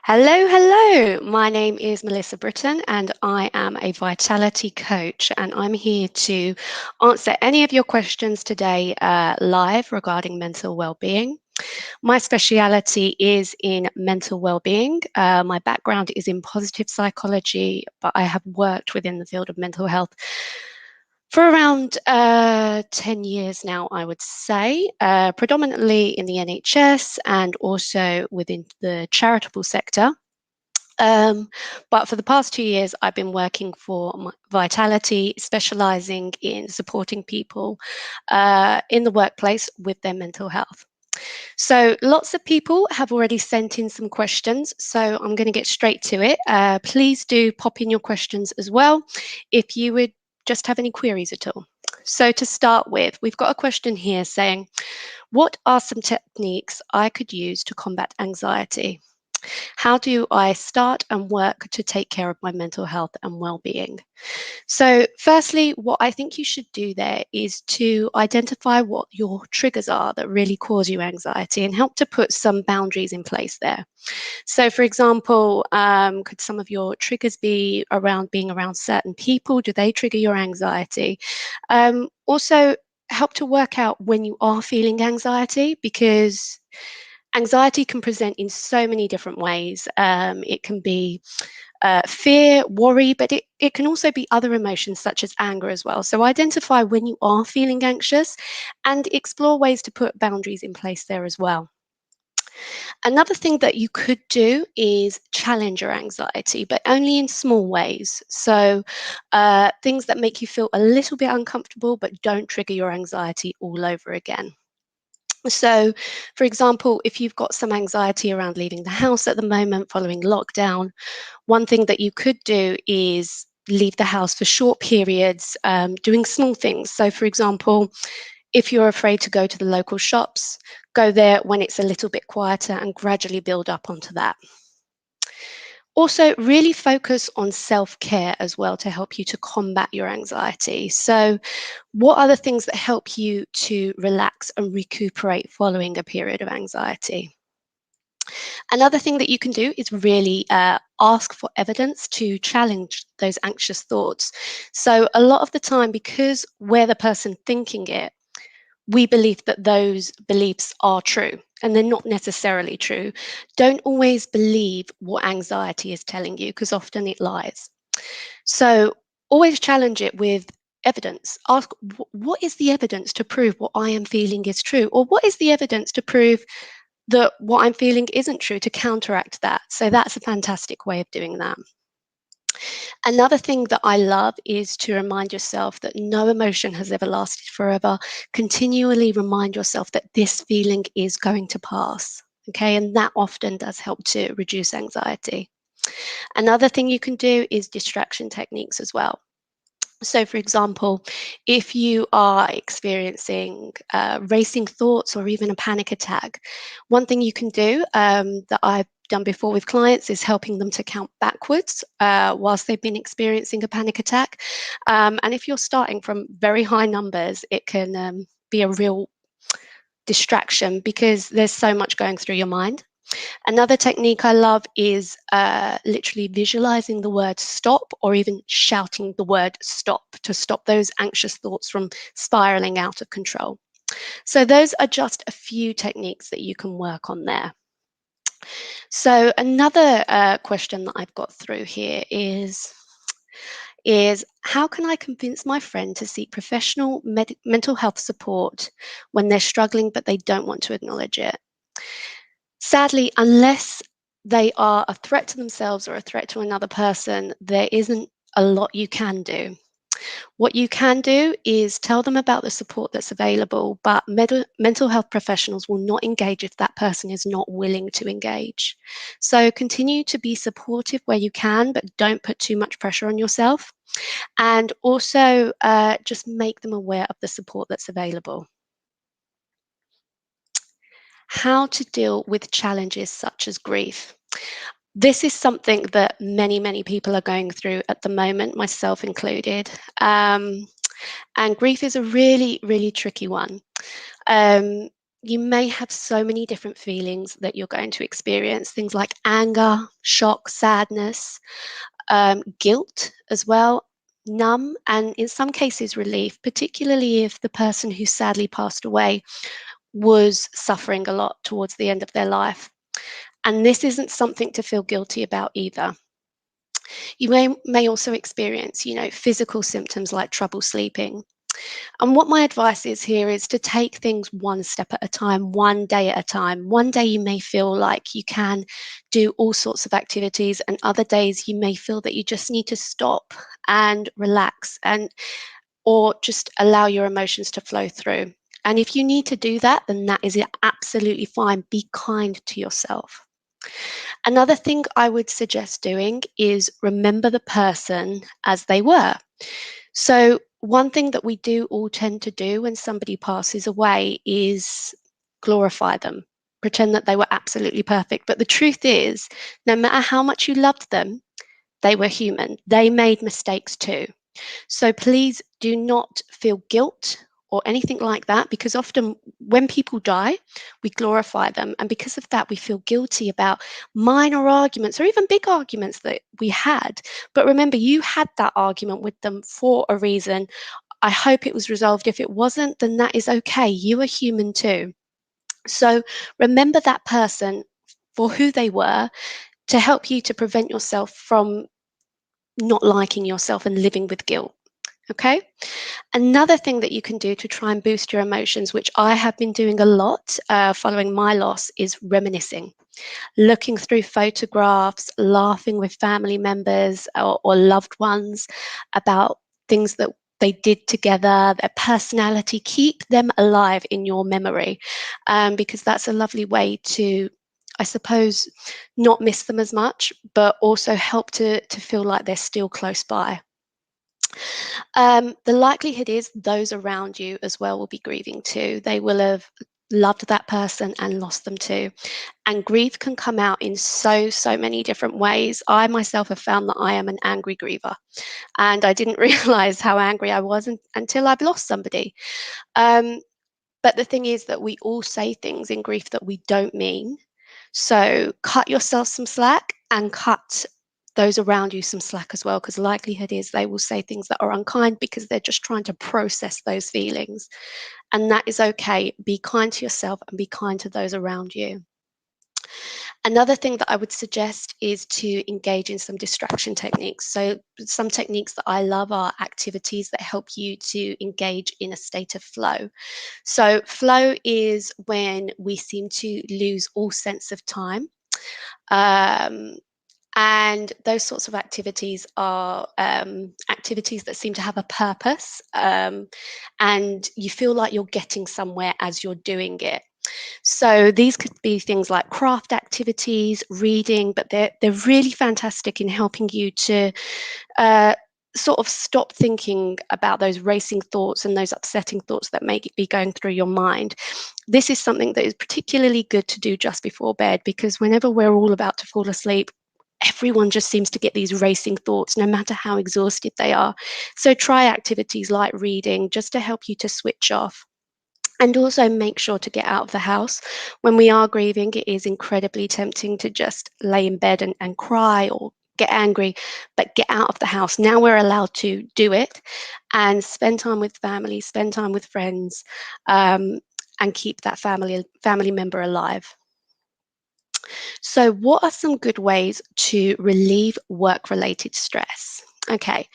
Hello, hello. My name is Melissa Britton and I am a vitality coach, and I'm here to answer any of your questions today live regarding mental well-being. My speciality is in mental well-being. My background is in positive psychology, but I have worked within the field of mental health for around 10 years now, I would say, predominantly in the NHS and also within the charitable sector. But for the past 2 years, I've been working for Vitality, specializing in supporting people in the workplace with their mental health. So lots of people have already sent in some questions, so I'm going to get straight to it. Please do pop in your questions as well if you would just have any queries at all. So to start with, we've got a question here saying, what are some techniques I could use to combat anxiety? How do I start and work to take care of my mental health and well-being? So firstly, what I think you should do there is to identify what your triggers are that really cause you anxiety and help to put some boundaries in place there. So for example, could some of your triggers be around being around certain people? Do they trigger your anxiety? Also, help to work out when you are feeling anxiety, because anxiety can present in so many different ways. It can be fear, worry, but it can also be other emotions such as anger as well. So identify when you are feeling anxious and explore ways to put boundaries in place there as well. Another thing that you could do is challenge your anxiety, but only in small ways. So things that make you feel a little bit uncomfortable, but don't trigger your anxiety all over again. So, for example, if you've got some anxiety around leaving the house at the moment following lockdown, one thing that you could do is leave the house for short periods, doing small things. So, for example, if you're afraid to go to the local shops, go there when it's a little bit quieter and gradually build up onto that. Also, really focus on self-care as well to help you to combat your anxiety. So, what are the things that help you to relax and recuperate following a period of anxiety? Another thing that you can do is really ask for evidence to challenge those anxious thoughts. So, a lot of the time, because we're the person thinking it, we believe that those beliefs are true, and they're not necessarily true. Don't always believe what anxiety is telling you, because often it lies. So always challenge it with evidence. Ask, what is the evidence to prove what I am feeling is true? Or what is the evidence to prove that what I'm feeling isn't true, to counteract that? So that's a fantastic way of doing that. Another thing that I love is to remind yourself that no emotion has ever lasted forever. Continually remind yourself that this feeling is going to pass. Okay, and that often does help to reduce anxiety. Another thing you can do is distraction techniques as well. So, for example, if you are experiencing racing thoughts or even a panic attack, one thing you can do that I've done before with clients is helping them to count backwards whilst they've been experiencing a panic attack. And if you're starting from very high numbers, it can be a real distraction because there's so much going through your mind. Another technique I love is literally visualizing the word stop, or even shouting the word stop to stop those anxious thoughts from spiraling out of control. So those are just a few techniques that you can work on there. So another question that I've got through here is how can I convince my friend to seek professional mental health support when they're struggling but they don't want to acknowledge it? Sadly, unless they are a threat to themselves or a threat to another person, there isn't a lot you can do. What you can do is tell them about the support that's available, but mental health professionals will not engage if that person is not willing to engage. So continue to be supportive where you can, but don't put too much pressure on yourself. And also just make them aware of the support that's available. How to deal with challenges such as grief. This is something that many people are going through at the moment, myself included. And grief is a really tricky one. you may have so many different feelings that you're going to experience, things like anger, shock, sadness, guilt as well, numb, and in some cases, relief, particularly if the person who sadly passed away was suffering a lot towards the end of their life. And this isn't something to feel guilty about either. You may also experience, physical symptoms like trouble sleeping. And what my advice is here is to take things one step at a time, one day at a time. One day you may feel like you can do all sorts of activities, and other days you may feel that you just need to stop and relax and or just allow your emotions to flow through. And if you need to do that, then that is absolutely fine. Be kind to yourself. Another thing I would suggest doing is remember the person as they were. So, one thing that we do all tend to do when somebody passes away is glorify them, pretend that they were absolutely perfect. But the truth is, no matter how much you loved them, they were human. They made mistakes too. So please do not feel guilt or anything like that, because often when people die, we glorify them. And because of that, we feel guilty about minor arguments or even big arguments that we had. But remember, you had that argument with them for a reason. I hope it was resolved. If it wasn't, then that is okay. You are human too. So remember that person for who they were, to help you to prevent yourself from not liking yourself and living with guilt. Okay. Another thing that you can do to try and boost your emotions, which I have been doing a lot following my loss, is reminiscing, looking through photographs, laughing with family members or loved ones about things that they did together, their personality. Keep them alive in your memory, because that's a lovely way to, I suppose, not miss them as much, but also help to feel like they're still close by. The likelihood is those around you as well will be grieving too. They will have loved that person and lost them too. And grief can come out in so many different ways. I myself have found that I am an angry griever, and I didn't realize how angry I was until I've lost somebody. Um, but the thing is that we all say things in grief that we don't mean. So cut yourself some slack and cut those around you some slack as well, because the likelihood is they will say things that are unkind because they're just trying to process those feelings. And that is okay. Be kind to yourself and be kind to those around you. Another thing that I would suggest is to engage in some distraction techniques. So, some techniques that I love are activities that help you to engage in a state of flow. So, flow is when we seem to lose all sense of time. Um, and those sorts of activities are activities that seem to have a purpose, and you feel like you're getting somewhere as you're doing it. So these could be things like craft activities, reading, but they're really fantastic in helping you to uh, sort of stop thinking about those racing thoughts and those upsetting thoughts that may be going through your mind. This is something that is particularly good to do just before bed, because whenever we're all about to fall asleep, everyone just seems to get these racing thoughts, no matter how exhausted they are. So try activities like reading just to help you to switch off. And also make sure to get out of the house. When we are grieving, it is incredibly tempting to just lay in bed and cry or get angry, but get out of the house. Now we're allowed to do it and spend time with family, spend time with friends, um, and keep that family member alive. So, what are some good ways to relieve work related stress? Okay,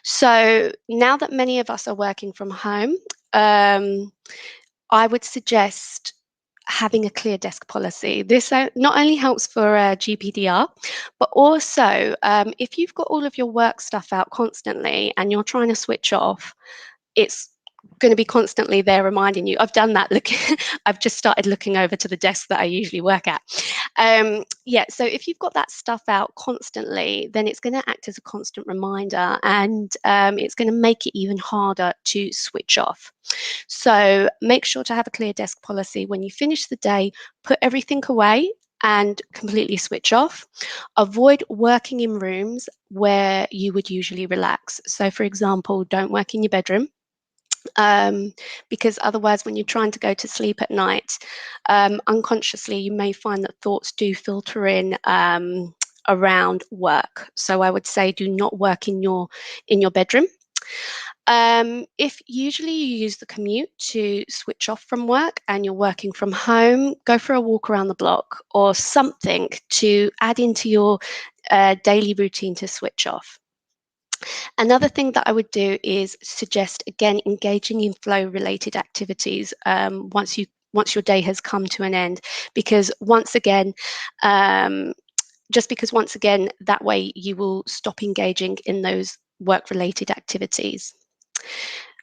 so now that many of us are working from home, um, I would suggest having a clear desk policy. This not only helps for GPDR, but also if you've got all of your work stuff out constantly and you're trying to switch off, it's going to be constantly there reminding you. I've done that. Look, I've just started looking over to the desk that I usually work at. Yeah, so if you've got that stuff out constantly, then it's going to act as a constant reminder, and it's going to make it even harder to switch off. So make sure to have a clear desk policy. When you finish the day, put everything away and completely switch off. Avoid working in rooms where you would usually relax. So, for example, don't work in your bedroom. um, because otherwise, when you're trying to go to sleep at night, unconsciously, you may find that thoughts do filter in. Around work. So I would say do not work in your bedroom. If usually you use the commute to switch off from work and you're working from home, go for a walk around the block or something to add into your daily routine to switch off. Another thing that I would do is suggest again engaging in flow related activities once your day has come to an end, because once again, um, just because once again that way you will stop engaging in those work related activities.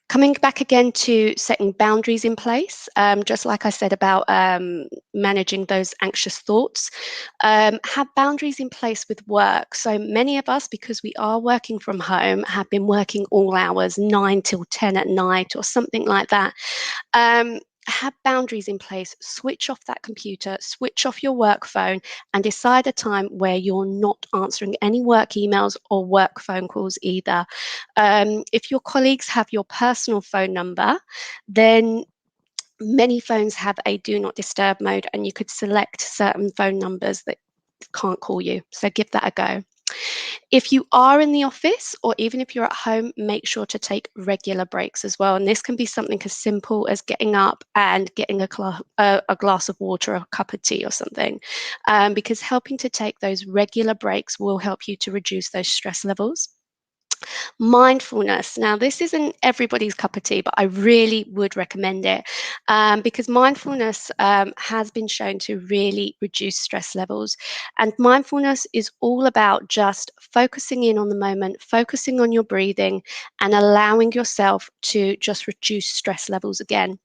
Coming back again to setting boundaries in place, just like I said about managing those anxious thoughts, have boundaries in place with work. So many of us, because we are working from home, have been working all hours, 9 till 10 at night or something like that. Um, have boundaries in place, switch off that computer, switch off your work phone, and decide a time where you're not answering any work emails or work phone calls either. If your colleagues have your personal phone number, then many phones have a do not disturb mode, and you could select certain phone numbers that can't call you. So give that a go. If you are in the office or even if you're at home, make sure to take regular breaks as well. And this can be something as simple as getting up and getting a glass of water or a cup of tea or something, because helping to take those regular breaks will help you to reduce those stress levels. Mindfulness. Now, this isn't everybody's cup of tea, but I really would recommend it, because mindfulness has been shown to really reduce stress levels. And mindfulness is all about just focusing in on the moment, focusing on your breathing, and allowing yourself to just reduce stress levels again.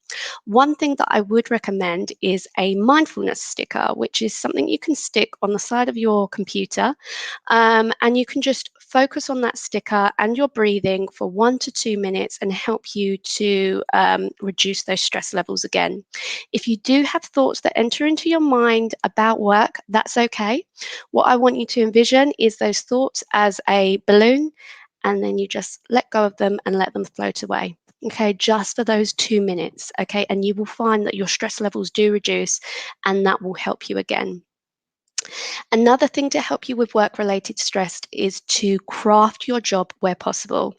One thing that I would recommend is a mindfulness sticker, which is something you can stick on the side of your computer, and you can just focus on that sticker and your breathing for 1 to 2 minutes and help you to reduce those stress levels again. If you do have thoughts that enter into your mind about work, that's okay. What I want you to envision is those thoughts as a balloon, and then you just let go of them and let them float away. Okay, just for those 2 minutes. Okay, and you will find that your stress levels do reduce, and that will help you again. Another thing to help you with work related stress is to craft your job where possible.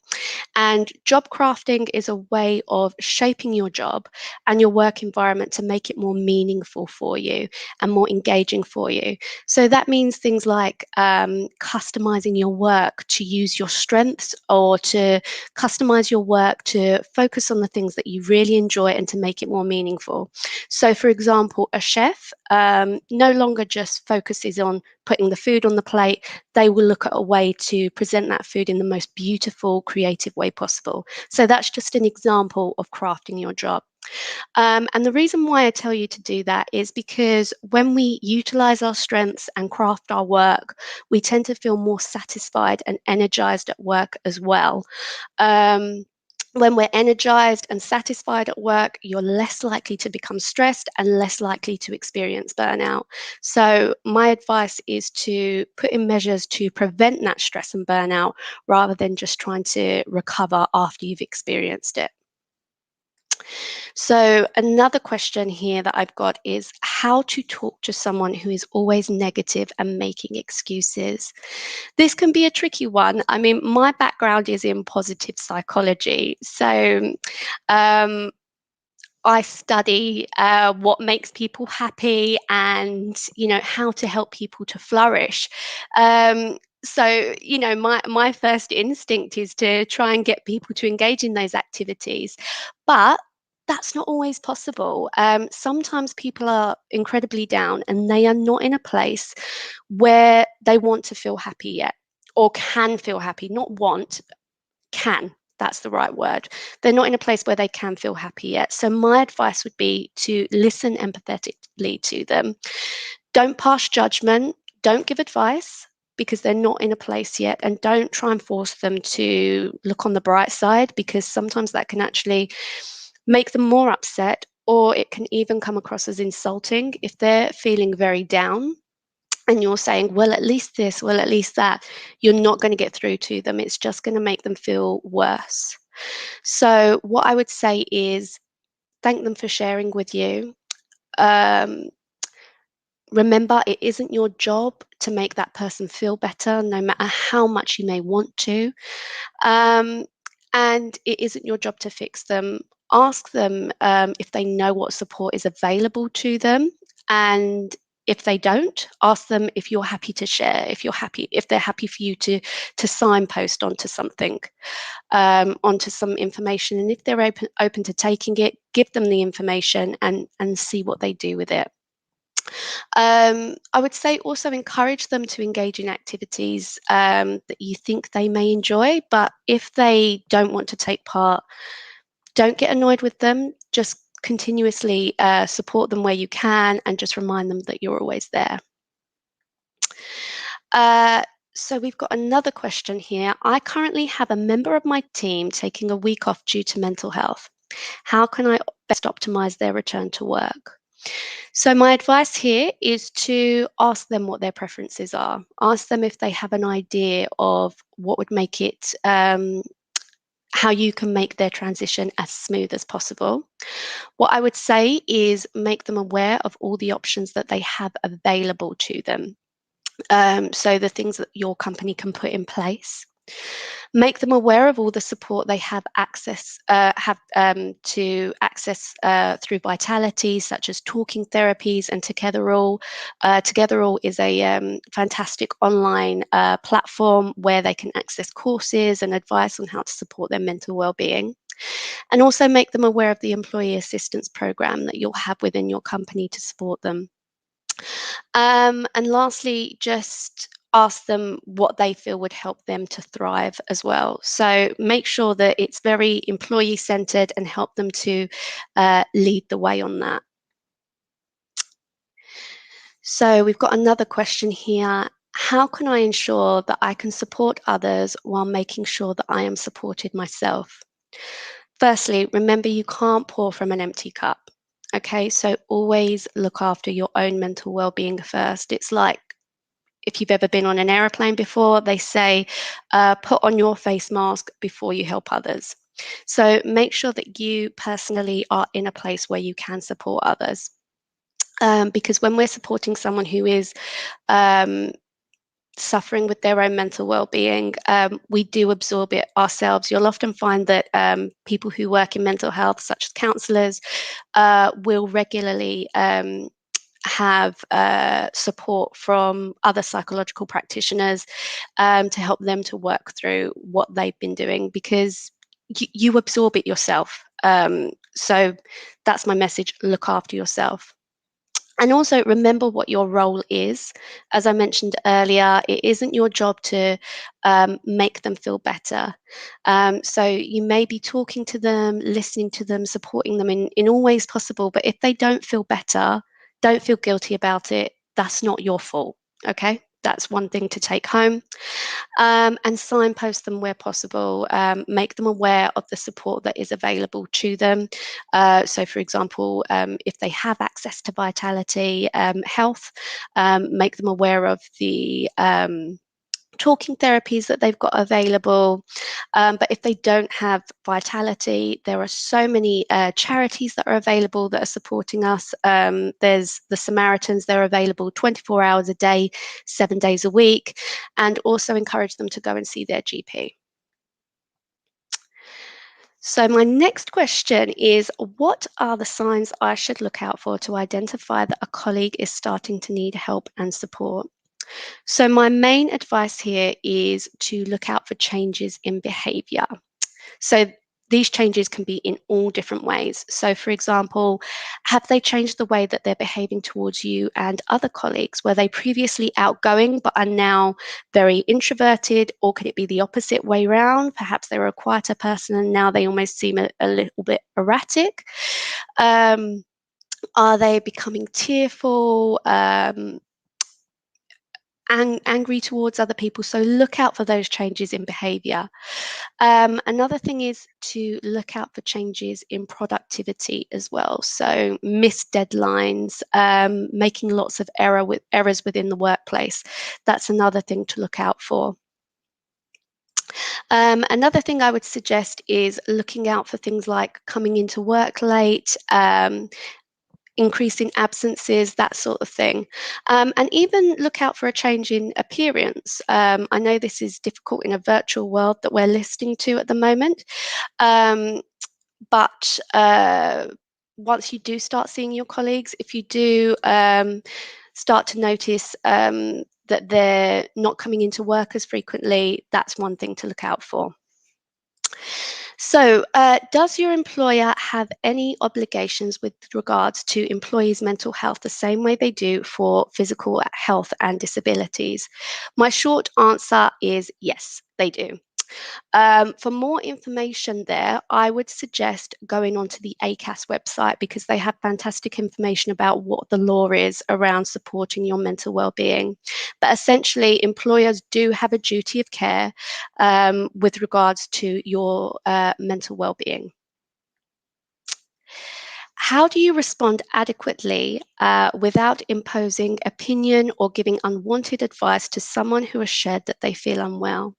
And job crafting is a way of shaping your job and your work environment to make it more meaningful for you and more engaging for you. So that means things like customizing your work to use your strengths, or to customize your work to focus on the things that you really enjoy and to make it more meaningful. So, for example, a chef no longer just focuses on putting the food on the plate. They will look at a way to present that food in the most beautiful, creative way possible. So that's just an example of crafting your job. And the reason why I tell you to do that is because when we utilize our strengths and craft our work, we tend to feel more satisfied and energized at work as well. Um, when we're energized and satisfied at work, you're less likely to become stressed and less likely to experience burnout. So, my advice is to put in measures to prevent that stress and burnout rather than just trying to recover after you've experienced it. So, another question here that I've got is how to talk to someone who is always negative and making excuses. This can be a tricky one. I mean, my background is in positive psychology. So, um, I study what makes people happy and, how to help people to flourish. So, my first instinct is to try and get people to engage in those activities. But that's not always possible. Sometimes people are incredibly down and they are not in a place where they want to feel happy yet, or can feel happy, not want, can. That's the right word. They're not in a place where they can feel happy yet. So, my advice would be to listen empathetically to them. Don't pass judgment, don't give advice because they're not in a place yet, and don't try and force them to look on the bright side, because sometimes that can actually make them more upset, or it can even come across as insulting if they're feeling very down and you're saying, well, at least this, well, at least that. You're not going to get through to them. It's just going to make them feel worse. So what I would say is thank them for sharing with you. Um, Remember, it isn't your job to make that person feel better, no matter how much you may want to. Um, and it isn't your job to fix them. Ask them if they know what support is available to them. And if they don't, ask them if you're happy to share, if they're happy for you to signpost onto something, onto some information. And if they're open to taking it, give them the information and see what they do with it. I would say also encourage them to engage in activities that you think they may enjoy, but if they don't want to take part, don't get annoyed with them. Just continuously support them where you can and just remind them that you're always there. Uh, so we've got another question here. I currently have a member of my team taking a week off due to mental health. How can I best optimize their return to work? So my advice here is to ask them what their preferences are. Ask them if they have an idea of what would make it, how you can make their transition as smooth as possible. What I would say is make them aware of all the options that they have available to them. So the things that your company can put in place. Make them aware of all the support they have to access through Vitality, such as talking therapies and Togetherall. Togetherall is a fantastic online platform where they can access courses and advice on how to support their mental well-being. And also make them aware of the employee assistance program that you'll have within your company to support them. And lastly, just ask them what they feel would help them to thrive as well. So make sure that it's very employee centered and help them to lead the way on that. So we've got another question here. How can I ensure that I can support others while making sure that I am supported myself? Firstly, remember you can't pour from an empty cup. Okay, so always look after your own mental well-being first. It's like if you've ever been on an aeroplane before, they say, put on your face mask before you help others. So make sure that you personally are in a place where you can support others. Because when we're supporting someone who is um, suffering with their own mental well-being, we do absorb it ourselves. You'll often find that people who work in mental health, such as counsellors, will regularly have support from other psychological practitioners to help them to work through what they've been doing, because you absorb it yourself. So that's my message: look after yourself. And also remember what your role is. As I mentioned earlier, it isn't your job to make them feel better. So you may be talking to them, listening to them, supporting them in all ways possible. But if they don't feel better, don't feel guilty about it. That's not your fault. Okay? That's one thing to take home. And signpost them where possible. Make them aware of the support that is available to them. So, for example, if they have access to Vitality Health, make them aware of the talking therapies that they've got available. But if they don't have Vitality, there are so many charities that are available that are supporting us. There's the Samaritans, they're available 24 hours a day, 7 days a week, and also encourage them to go and see their GP. So my next question is, what are the signs I should look out for to identify that a colleague is starting to need help and support? So my main advice here is to look out for changes in behavior. So these changes can be in all different ways. So for example, have they changed the way that they're behaving towards you and other colleagues? Were they previously outgoing but are now very introverted? Or could it be the opposite way around? Perhaps they were a quieter person and now they almost seem a little bit erratic. Are they becoming tearful? Angry towards other people? So look out for those changes in behavior. Another thing is to look out for changes in productivity as well. So missed deadlines, making lots of errors within the workplace. That's another thing to look out for. Another thing I would suggest is looking out for things like coming into work late, increasing absences, that sort of thing. And even look out for a change in appearance. I know this is difficult in a virtual world that we're listening to at the moment, um, but once you do start seeing your colleagues, if you do start to notice that they're not coming into work as frequently, that's one thing to look out for. So, does your employer have any obligations with regards to employees' mental health the same way they do for physical health and disabilities? My short answer is yes, they do. For more information there, I would suggest going onto the ACAS website because they have fantastic information about what the law is around supporting your mental well-being. But essentially, employers do have a duty of care with regards to your mental well-being. How do you respond adequately without imposing opinion or giving unwanted advice to someone who has shared that they feel unwell?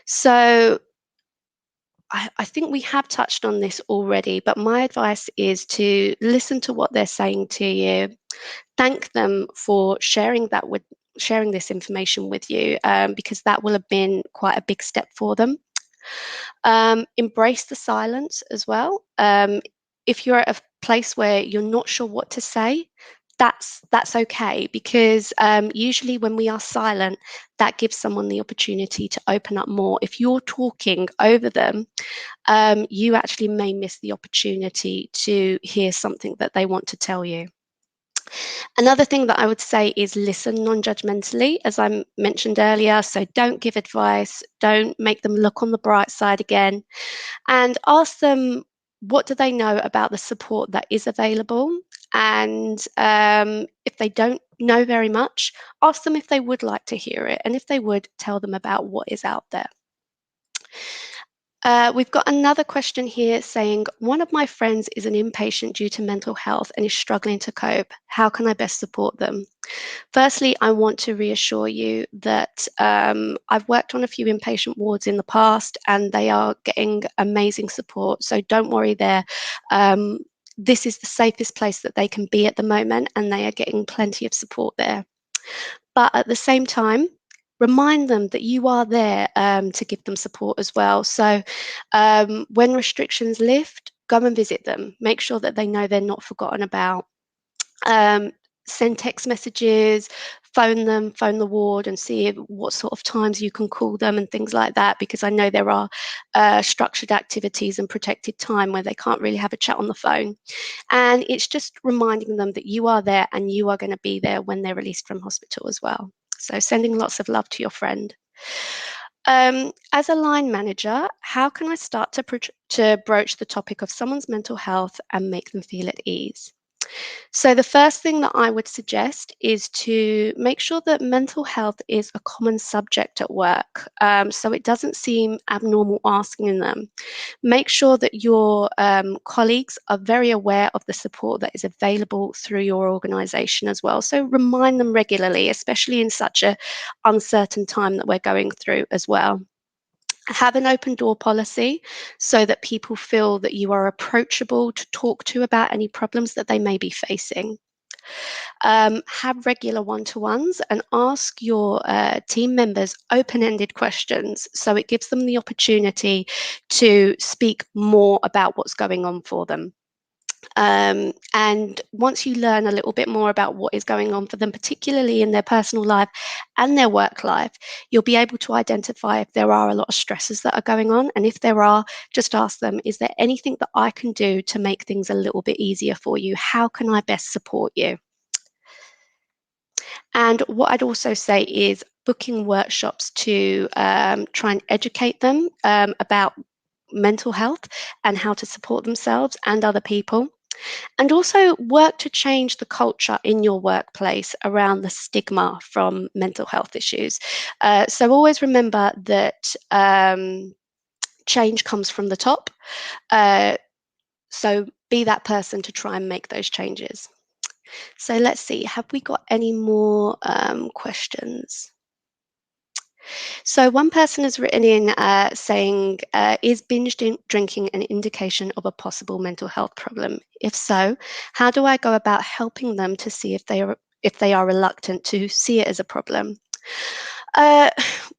So, I think we have touched on this already, but my advice is to listen to what they're saying to you. Thank them for sharing this information with you, because that will have been quite a big step for them. Embrace the silence as well. If you're at a place where you're not sure what to say, that's okay because usually when we are silent, that gives someone the opportunity to open up more. If you're talking over them, you actually may miss the opportunity to hear something that they want to tell you. Another thing that I would say is listen non judgmentally, as I mentioned earlier. So don't give advice, don't make them look on the bright side again, and ask them what do they know about the support that is available. And if they don't know very much, ask them if they would like to hear it. And if they would, tell them about what is out there. We've got another question here saying, one of my friends is an inpatient due to mental health and is struggling to cope. How can I best support them? Firstly, I want to reassure you that I've worked on a few inpatient wards in the past and they are getting amazing support. So don't worry there. Um, this is the safest place that they can be at the moment and they are getting plenty of support there. But at the same time, remind them that you are there to give them support as well. So when restrictions lift, go and visit them. Make sure that they know they're not forgotten about. Um, Send text messages, phone them, phone the ward, and see what sort of times you can call them and things like that. Because I know there are structured activities and protected time where they can't really have a chat on the phone. And it's just reminding them that you are there and you are going to be there when they're released from hospital as well. So sending lots of love to your friend. As a line manager, how can I start to broach the topic of someone's mental health and make them feel at ease? So, the first thing that I would suggest is to make sure that mental health is a common subject at work. So, it doesn't seem abnormal asking them. Make sure that your colleagues are very aware of the support that is available through your organization as well. So, remind them regularly, especially in such a uncertain time that we're going through as well. Have an open door policy so that people feel that you are approachable to talk to about any problems that they may be facing. Have regular one to ones and ask your team members open ended questions so it gives them the opportunity to speak more about what's going on for them. And once you learn a little bit more about what is going on for them, particularly in their personal life and their work life, you'll be able to identify if there are a lot of stresses that are going on. And if there are, just ask them, is there anything that I can do to make things a little bit easier for you? How can I best support you? And what I'd also say is booking workshops to try and educate them about mental health and how to support themselves and other people. And also work to change the culture in your workplace around the stigma from mental health issues. So always remember that change comes from the top. Uh, so be that person to try and make those changes. So let's see, have we got any more questions? So one person has written in saying, "Is drinking an indication of a possible mental health problem? If so, how do I go about helping them to see if they are reluctant to see it as a problem?" Uh,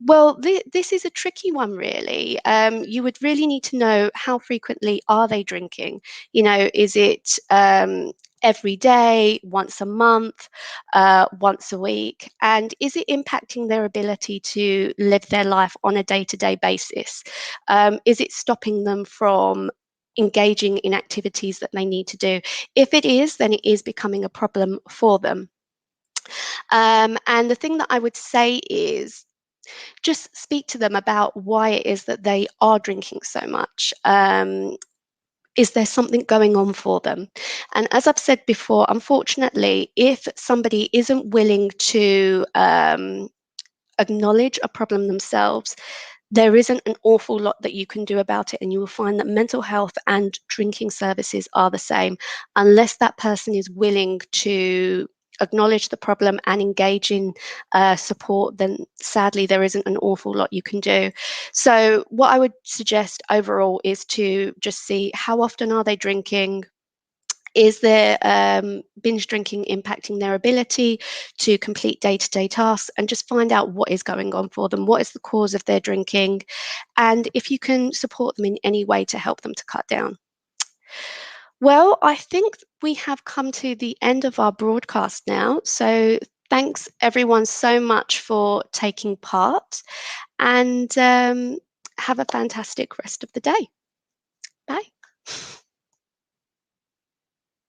well, this is a tricky one, really. You would really need to know how frequently are they drinking. Is it every day, once a month, once a week, and is it impacting their ability to live their life on a day-to-day basis? Is it stopping them from engaging in activities that they need to do? If it is, then it is becoming a problem for them. And the thing that I would say is just speak to them about why it is that they are drinking so much. Is there something going on for them? And as I've said before, unfortunately, if somebody isn't willing to acknowledge a problem themselves, there isn't an awful lot that you can do about it. And you will find that mental health and drinking services are the same. Unless that person is willing to acknowledge the problem and engage in support, then sadly there isn't an awful lot you can do. So what I would suggest overall is to just see how often are they drinking. Is their binge drinking impacting their ability to complete day-to-day tasks, and just find out what is going on for them, what is the cause of their drinking, and if you can support them in any way to help them to cut down. Well, I think we have come to the end of our broadcast now. So thanks everyone so much for taking part, and have a fantastic rest of the day. Bye.